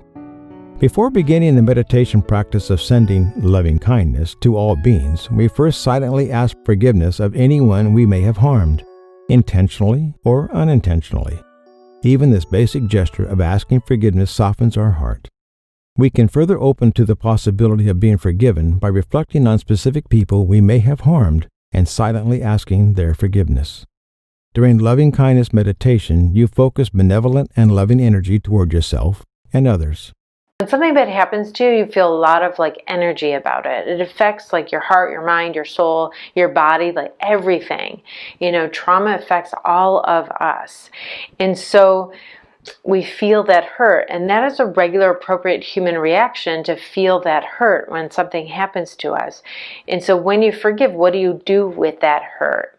Before beginning the meditation practice of sending loving kindness to all beings, we first silently ask forgiveness of anyone we may have harmed, intentionally or unintentionally. Even this basic gesture of asking forgiveness softens our heart. We can further open to the possibility of being forgiven by reflecting on specific people we may have harmed and silently asking their forgiveness. During loving kindness meditation, you focus benevolent and loving energy toward yourself and others. When something bad happens to you, you feel a lot of energy about it. It affects your heart, your mind, your soul, your body, everything. Trauma affects all of us. And so we feel that hurt, and that is a regular, appropriate human reaction to feel that hurt when something happens to us. And so when you forgive, what do you do with that hurt?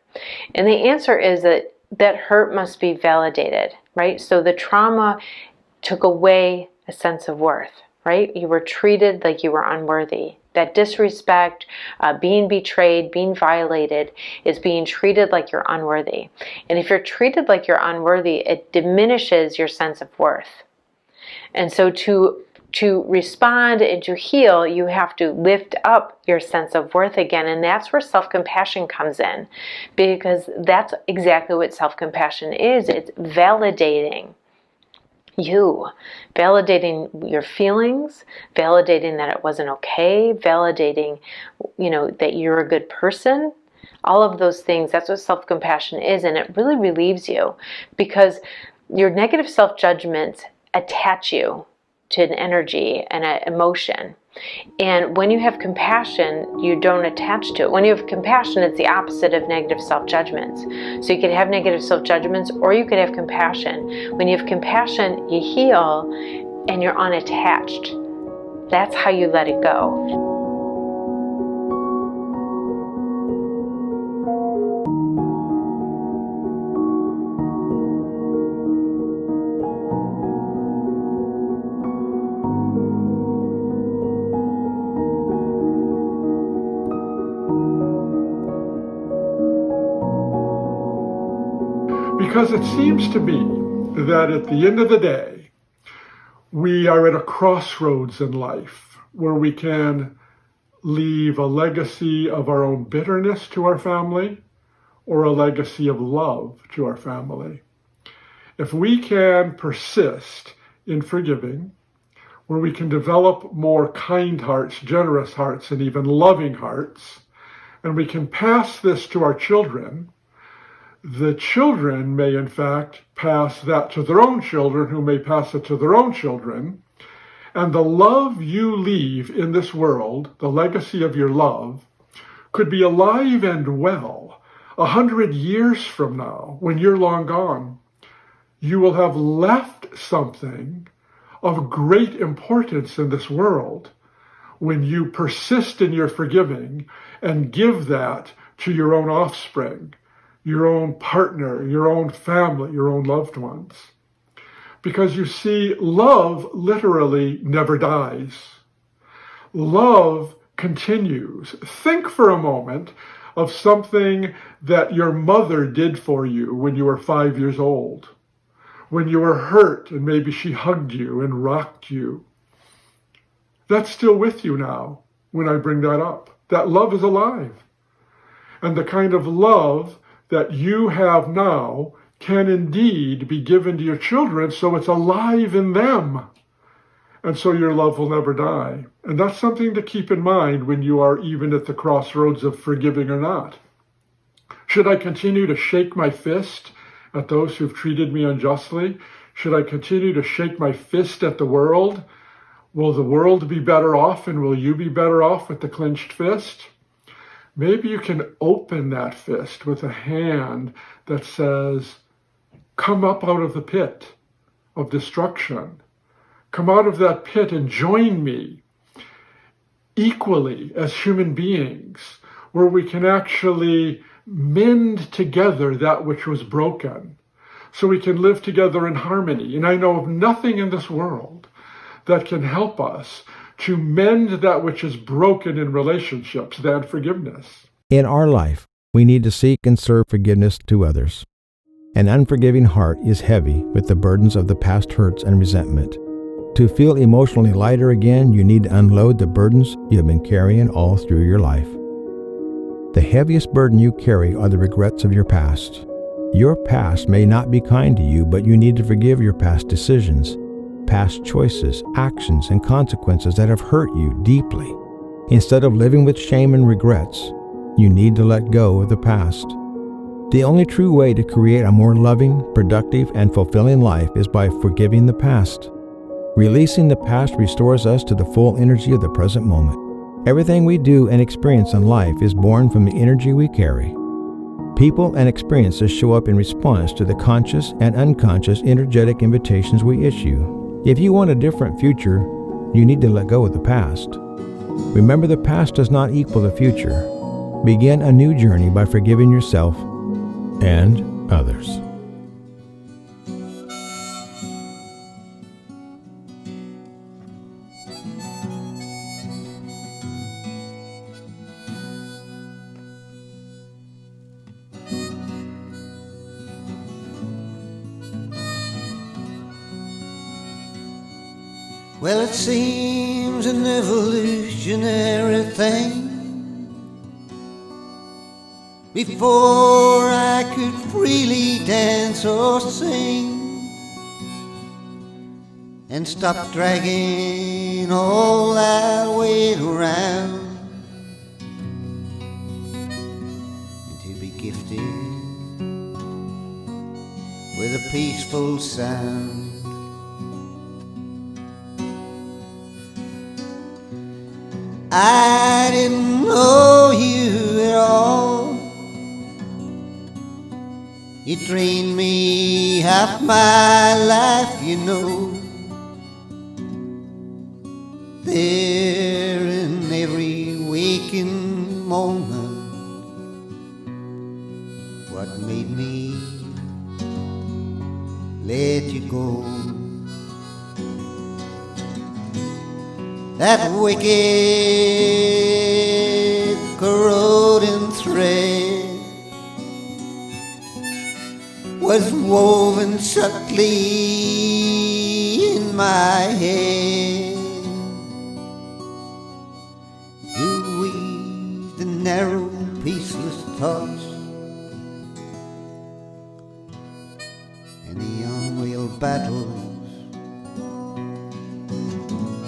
And the answer is that hurt must be validated, right? So the trauma took away a sense of worth, right? You were treated like you were unworthy. That disrespect, being betrayed, being violated, is being treated like you're unworthy. And if you're treated like you're unworthy, it diminishes your sense of worth. And so to respond and to heal, you have to lift up your sense of worth again. And that's where self-compassion comes in, because that's exactly what self-compassion is. It's validating you, validating your feelings, validating that it wasn't okay, validating, that you're a good person. All of those things, that's what self-compassion is, and it really relieves you, because your negative self-judgments attach you to an energy and an emotion. And when you have compassion, you don't attach to it. When you have compassion, it's the opposite of negative self-judgments. So you could have negative self-judgments, or you could have compassion. When you have compassion, you heal and you're unattached. That's how you let it go. Because it seems to me that at the end of the day, we are at a crossroads in life where we can leave a legacy of our own bitterness to our family or a legacy of love to our family. If we can persist in forgiving, where we can develop more kind hearts, generous hearts, and even loving hearts, and we can pass this to our children, the children may in fact pass that to their own children, who may pass it to their own children. And the love you leave in this world, the legacy of your love, could be alive and well 100 years from now, when you're long gone. You will have left something of great importance in this world when you persist in your forgiving and give that to your own offspring, your own partner, your own family, your own loved ones. Because you see, love literally never dies. Love continues. Think for a moment of something that your mother did for you when you were 5 years old, when you were hurt and maybe she hugged you and rocked you. That's still with you now when I bring that up. That love is alive. And the kind of love that you have now can indeed be given to your children, so it's alive in them. and so your love will never die. And that's something to keep in mind when you are even at the crossroads of forgiving or not. Should I continue to shake my fist at those who've treated me unjustly? Should I continue to shake my fist at the world? Will the world be better off, and will you be better off with the clenched fist? Maybe you can open that fist with a hand that says, come up out of the pit of destruction. Come out of that pit and join me equally as human beings, where we can actually mend together that which was broken, so we can live together in harmony. And I know of nothing in this world that can help us to mend that which is broken in relationships than forgiveness. In our life, we need to seek and serve forgiveness to others. An unforgiving heart is heavy with the burdens of the past hurts and resentment. To feel emotionally lighter again, you need to unload the burdens you have been carrying all through your life. The heaviest burden you carry are the regrets of your past. Your past may not be kind to you, but you need to forgive your past decisions, past choices, actions, and consequences that have hurt you deeply. Instead of living with shame and regrets, you need to let go of the past. The only true way to create a more loving, productive, and fulfilling life is by forgiving the past. Releasing the past restores us to the full energy of the present moment. Everything we do and experience in life is born from the energy we carry. People and experiences show up in response to the conscious and unconscious energetic invitations we issue. If you want a different future, you need to let go of the past. Remember, the past does not equal the future. Begin a new journey by forgiving yourself and others. Well, it seems an evolutionary thing. Before I could freely dance or sing, and stop dragging all that weight around, and to be gifted with a peaceful sound. I didn't know you at all. You trained me half my life, you know. There in every waking moment, what made me let you go? That wicked, corroding thread was woven subtly in my head to weave the narrow, peaceless thoughts and the unreal battles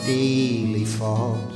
daily fought.